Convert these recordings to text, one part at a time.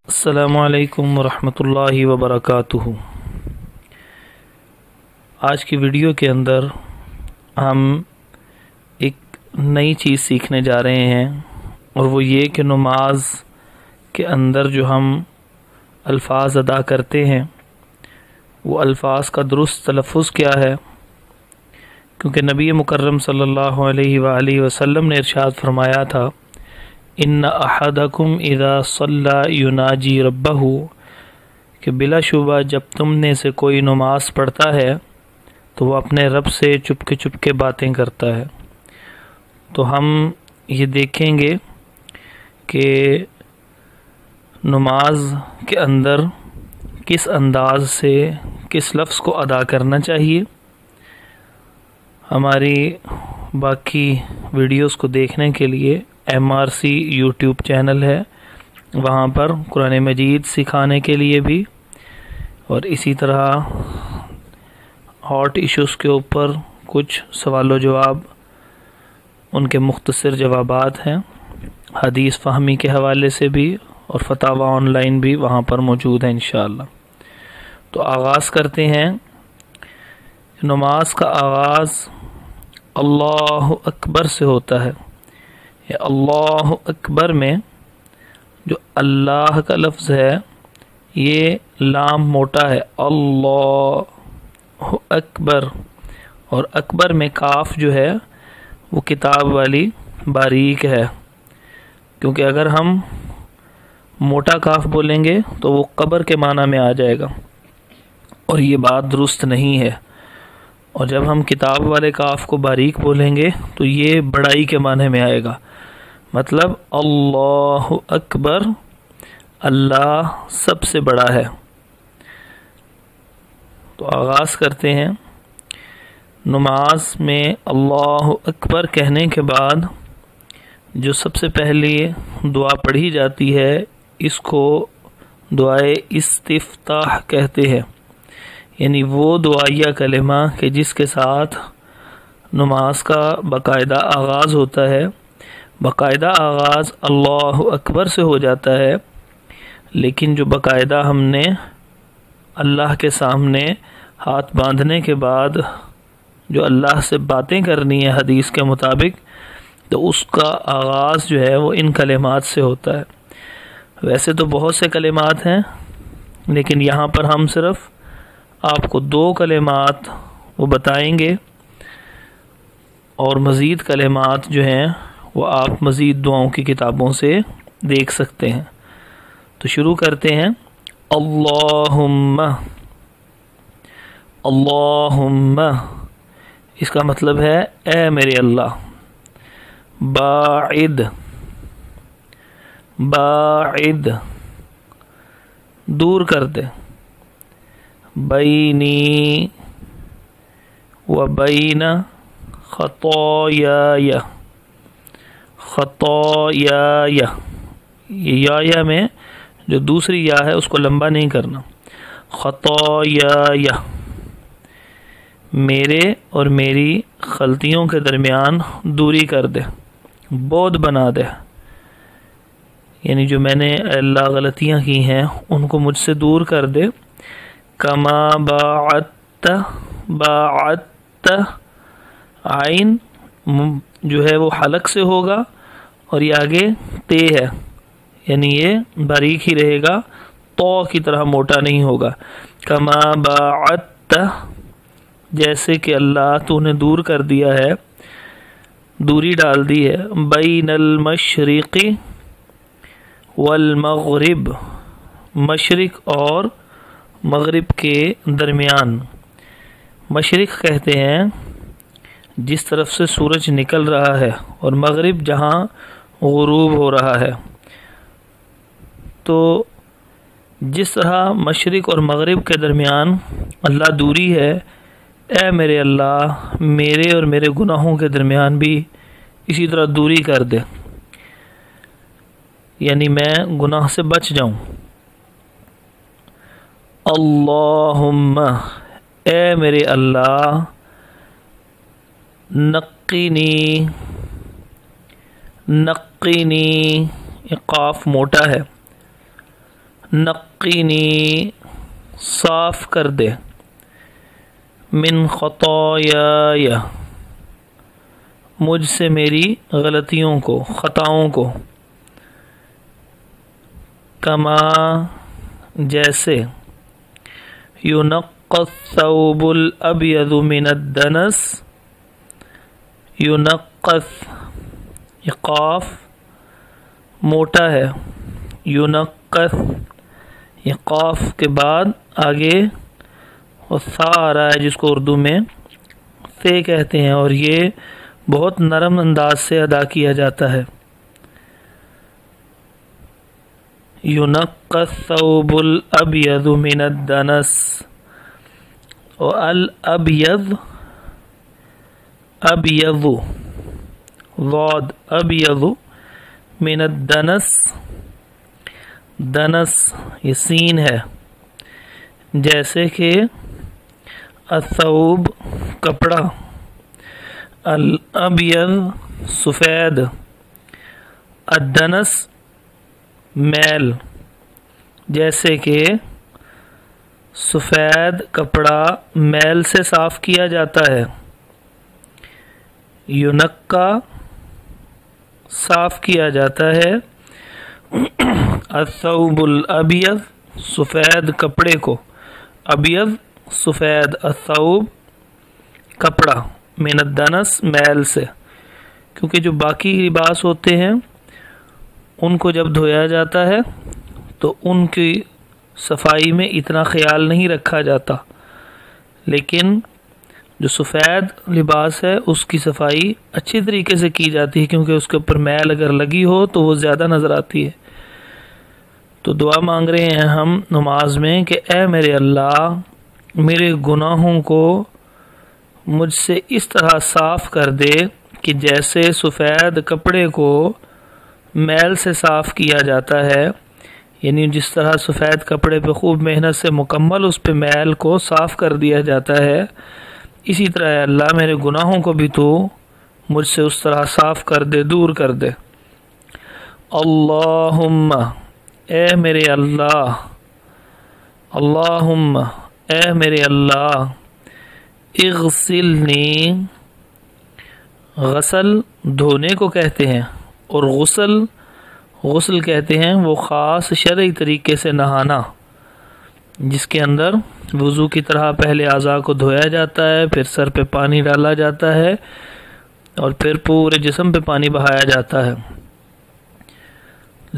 السلام علیکم ورحمۃ اللہ وبرکاتہ۔ آج کی ویڈیو کے اندر ہم ایک نئی چیز سیکھنے جا رہے ہیں، اور وہ یہ کہ نماز کے اندر جو ہم الفاظ ادا کرتے ہیں وہ الفاظ کا درست تلفظ کیا ہے، کیونکہ نبی مکرم صلی اللہ علیہ وآلہ وسلم نے ارشاد فرمایا تھا ان احدکم اذا صلی یناجی ربہ، کہ بلا شبہ جب تم نے سے کوئی نماز پڑھتا ہے تو وہ اپنے رب سے چپ کے باتیں کرتا ہے۔ تو ہم یہ دیکھیں گے کہ نماز کے اندر کس انداز سے کس لفظ کو ادا کرنا چاہیے۔ ہماری باقی ویڈیوز کو دیکھنے کے لیے MRC یوٹیوب چینل ہے، وہاں پر قرآن مجید سکھانے کے لیے بھی، اور اسی طرح ہاٹ ایشوز کے اوپر کچھ سوال و جواب، ان کے مختصر جوابات ہیں، حدیث فہمی کے حوالے سے بھی، اور فتاوی آن لائن بھی وہاں پر موجود ہیں انشاءاللہ۔ تو آغاز کرتے ہیں۔ نماز کا آغاز اللہ اکبر سے ہوتا ہے۔ اللہ اکبر میں جو اللہ کا لفظ ہے یہ لام موٹا ہے، اللہ اکبر، اور اکبر میں کاف جو ہے وہ کتاب والی باریک ہے، کیونکہ اگر ہم موٹا کاف بولیں گے تو وہ قبر کے معنی میں آ جائے گا، اور یہ بات درست نہیں ہے۔ اور جب ہم کتاب والے کاف کو باریک بولیں گے تو یہ بڑائی کے معنی میں آئے گا، مطلب اللہ اکبر، اللہ سب سے بڑا ہے۔ تو آغاز کرتے ہیں۔ نماز میں اللہ اکبر کہنے کے بعد جو سب سے پہلی دعا پڑھی جاتی ہے اس کو دعائے استفتاح کہتے ہیں، یعنی وہ دعائیہ کلمہ کہ جس کے ساتھ نماز کا باقاعدہ آغاز ہوتا ہے۔ باقاعدہ آغاز اللہ اکبر سے ہو جاتا ہے، لیکن جو باقاعدہ ہم نے اللہ کے سامنے ہاتھ باندھنے کے بعد جو اللہ سے باتیں کرنی ہے حدیث کے مطابق، تو اس کا آغاز جو ہے وہ ان کلمات سے ہوتا ہے۔ ویسے تو بہت سے کلمات ہیں، لیکن یہاں پر ہم صرف آپ کو 2 کلمات وہ بتائیں گے، اور مزید کلمات جو ہیں وہ آپ مزید دعاؤں کی کتابوں سے دیکھ سکتے ہیں۔ تو شروع کرتے ہیں۔ اللہم، اللہم، اس کا مطلب ہے اے میرے اللہ۔ باعد، باعد، دور کر دے۔ بینی و بین خطایای، خطایای، یہ یا میں جو دوسری یا ہے اس کو لمبا نہیں کرنا۔ خطایای، میرے اور میری غلطیوں کے درمیان دوری کر دے، بود بنا دے، یعنی جو میں نے اللہ غلطیاں کی ہیں ان کو مجھ سے دور کر دے۔ کما باعدت، باعدت، عین جو ہے وہ حلق سے ہوگا، اور یہ آگے تے ہے، یعنی یہ باریک ہی رہے گا، تو کی طرح موٹا نہیں ہوگا۔ کما باعدت، جیسے کہ اللہ تو نے دور کر دیا ہے، دوری ڈال دی ہے، بین المشرق والمغرب، مشرق اور مغرب کے درمیان۔ مشرق کہتے ہیں جس طرف سے سورج نکل رہا ہے، اور مغرب جہاں غروب ہو رہا ہے۔ تو جس طرح مشرق اور مغرب کے درمیان اللہ دوری ہے، اے میرے اللہ میرے اور میرے گناہوں کے درمیان بھی اسی طرح دوری کر دے، یعنی میں گناہ سے بچ جاؤں۔ اللہم، اے میرے اللہ، نقینی، نقینی، یہ قاف موٹا ہے، نقینی صاف کر دے، من خطایا مجھ سے میری غلطیوں کو، خطاؤں کو، کما جیسے، ينقى الثوب الأبيض من الدنس، ينقص یہ قاف موٹا ہے، ينقص یہ قاف کے بعد آگے اور ثا آ رہا ہے جس کو اردو میں سے کہتے ہیں، اور یہ بہت نرم انداز سے ادا کیا جاتا ہے۔ ينقى الثوب الأبيض من الدنس، والأبيض أبيض ضاد أبيض من الدنس، دنس یہ سین ہے، جیسے کہ الثوب کپڑا، الابیض سفید، الدنس میل، جیسے کہ سفید کپڑا میل سے صاف کیا جاتا ہے۔ یونقا صاف کیا جاتا ہے، الثوب الابیض سفید کپڑے کو، ابیض سفید، الثوب کپڑا، من الدنس میل سے، کیونکہ جو باقی لباس ہوتے ہیں ان کو جب دھویا جاتا ہے تو ان کی صفائی میں اتنا خیال نہیں رکھا جاتا، لیکن جو سفید لباس ہے اس کی صفائی اچھی طریقے سے کی جاتی ہے، کیونکہ اس کے اوپر میل اگر لگی ہو تو وہ زیادہ نظر آتی ہے۔ تو دعا مانگ رہے ہیں ہم نماز میں کہ اے میرے اللہ، میرے گناہوں کو مجھ سے اس طرح صاف کر دے کہ جیسے سفید کپڑے کو میل سے صاف کیا جاتا ہے، یعنی جس طرح سفید کپڑے پہ خوب محنت سے مکمل اس پہ میل کو صاف کر دیا جاتا ہے، اسی طرح اے اللہ میرے گناہوں کو بھی تو مجھ سے اس طرح صاف کر دے، دور کر دے۔ اللہم اے میرے اللہ، اللہم اے میرے اللہ، اغسلنی غسل دھونے کو کہتے ہیں، اور غسل کہتے ہیں وہ خاص شرعی طریقے سے نہانا جس کے اندر وضو کی طرح پہلے اعضاء کو دھویا جاتا ہے، پھر سر پہ پانی ڈالا جاتا ہے اور پھر پورے جسم پہ پانی بہایا جاتا ہے،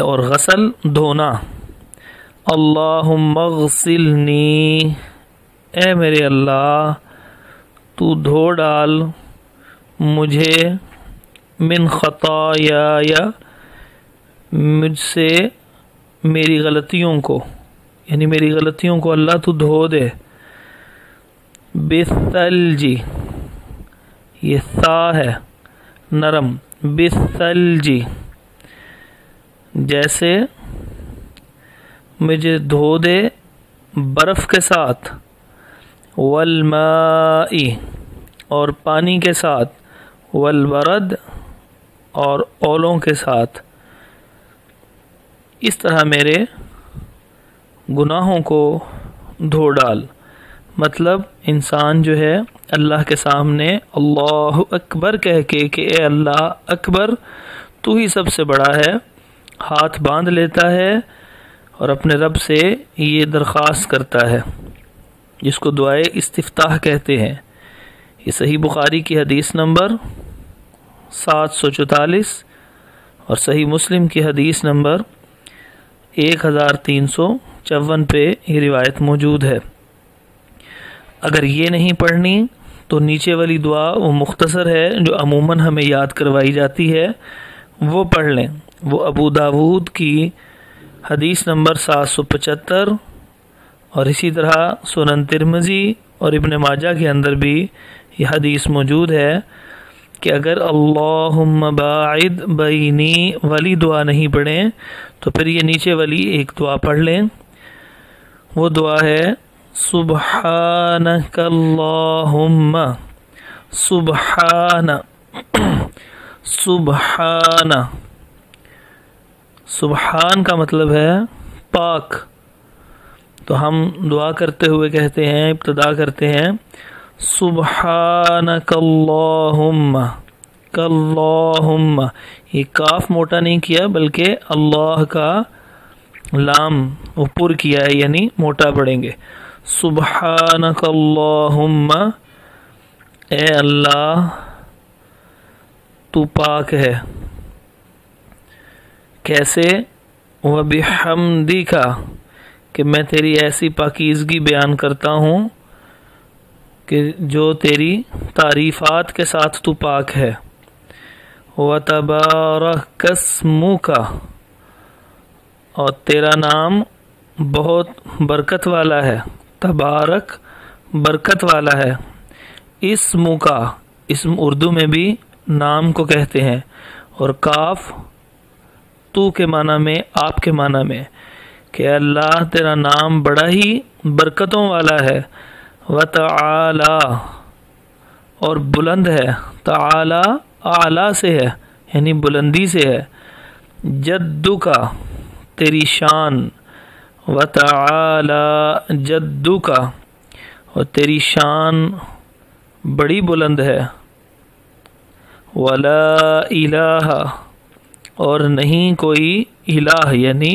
اور غسل دھونا۔ اللہم اغسلنی اے میرے اللہ تو دھو ڈال مجھے، من خطایا مجھ سے میری غلطیوں کو، یعنی میری غلطیوں کو اللہ تو دھو دے، بالثلجی یہ ثا ہے نرم، بالثلجی جیسے مجھے دھو دے برف کے ساتھ، والماء اور پانی کے ساتھ، والبرد اور اولوں کے ساتھ، اس طرح میرے گناہوں کو دھو ڈال۔ مطلب انسان جو ہے اللہ کے سامنے اللہ اکبر کہہ کے کہ اے اللہ اکبر تو ہی سب سے بڑا ہے، ہاتھ باندھ لیتا ہے اور اپنے رب سے یہ درخواست کرتا ہے، جس کو دعائے استفتاح کہتے ہیں۔ یہ صحیح بخاری کی حدیث نمبر 744 اور صحیح مسلم کی حدیث نمبر 1354 پہ یہ روایت موجود ہے۔ اگر یہ نہیں پڑھنی تو نیچے والی دعا وہ مختصر ہے جو عموماً ہمیں یاد کروائی جاتی ہے، وہ پڑھ لیں۔ وہ ابو داود کی حدیث نمبر 775 اور اسی طرح سنن ترمذی اور ابن ماجہ کے اندر بھی یہ حدیث موجود ہے کہ اگر اللہم باعد بینی والی دعا نہیں پڑھیں تو پھر یہ نیچے والی ایک دعا پڑھ لیں۔ وہ دعا ہے سبحانک اللہم، سبحان سبحان، سبحان کا مطلب ہے پاک، تو ہم دعا کرتے ہوئے کہتے ہیں، ابتدا کرتے ہیں سبحانک اللہم، کاللہم، یہ کاف موٹا نہیں کیا بلکہ اللہ کا لام اوپر کیا ہے، یعنی موٹا پڑھیں گے۔ سبحانک اللہم، اے اللہ تو پاک ہے۔ کیسے؟ وَبِحَمْدِكَ، کہ میں تیری ایسی پاکیزگی بیان کرتا ہوں کہ جو تیری تعریفات کے ساتھ تو پاک ہے۔ وَتَبَارَكَ اسْمُكَ، اور تیرا نام بہت برکت والا ہے۔ تبارک برکت والا ہے۔ اسمُکَ، اسم اردو میں بھی نام کو کہتے ہیں، اور کاف تو کے معنی میں، آپ کے معنی میں، کہ اللہ تیرا نام بڑا ہی برکتوں والا ہے۔ وَتَعَالَى، اور بلند ہے۔ تعالی اعلیٰ سے ہے، یعنی بلندی سے ہے۔ جدُّکَ، تیری شان۔ وَتَعَالَى جدُّکَ، اور تیری شان بڑی بلند ہے۔ وَلَا إِلَٰهَ، اور نہیں کوئی الہ، یعنی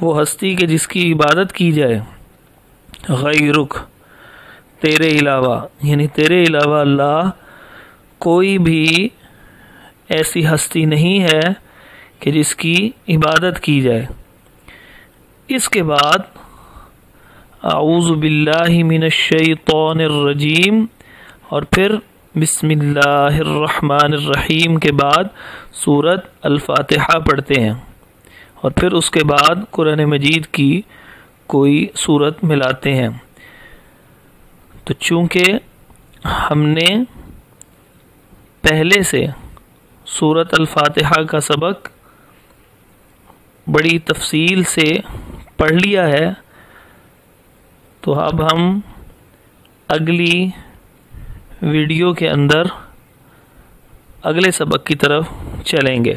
وہ ہستی کہ جس کی عبادت کی جائے، غیرک، تیرے علاوہ، یعنی تیرے علاوہ اللہ کوئی بھی ایسی ہستی نہیں ہے کہ جس کی عبادت کی جائے۔ اس کے بعد اعوذ باللہ من الشیطان الرجیم، اور پھر بسم اللہ الرحمن الرحیم کے بعد سورۃ الفاتحہ پڑھتے ہیں، اور پھر اس کے بعد قرآن مجید کی کوئی سورت ملاتے ہیں۔ تو چونکہ ہم نے پہلے سے سورۃ الفاتحہ کا سبق بڑی تفصیل سے پڑھ لیا ہے، تو اب ہم اگلی ویڈیو کے اندر اگلے سبق کی طرف چلیں گے۔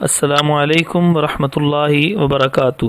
السلام علیکم ورحمۃ اللہ وبرکاتہ۔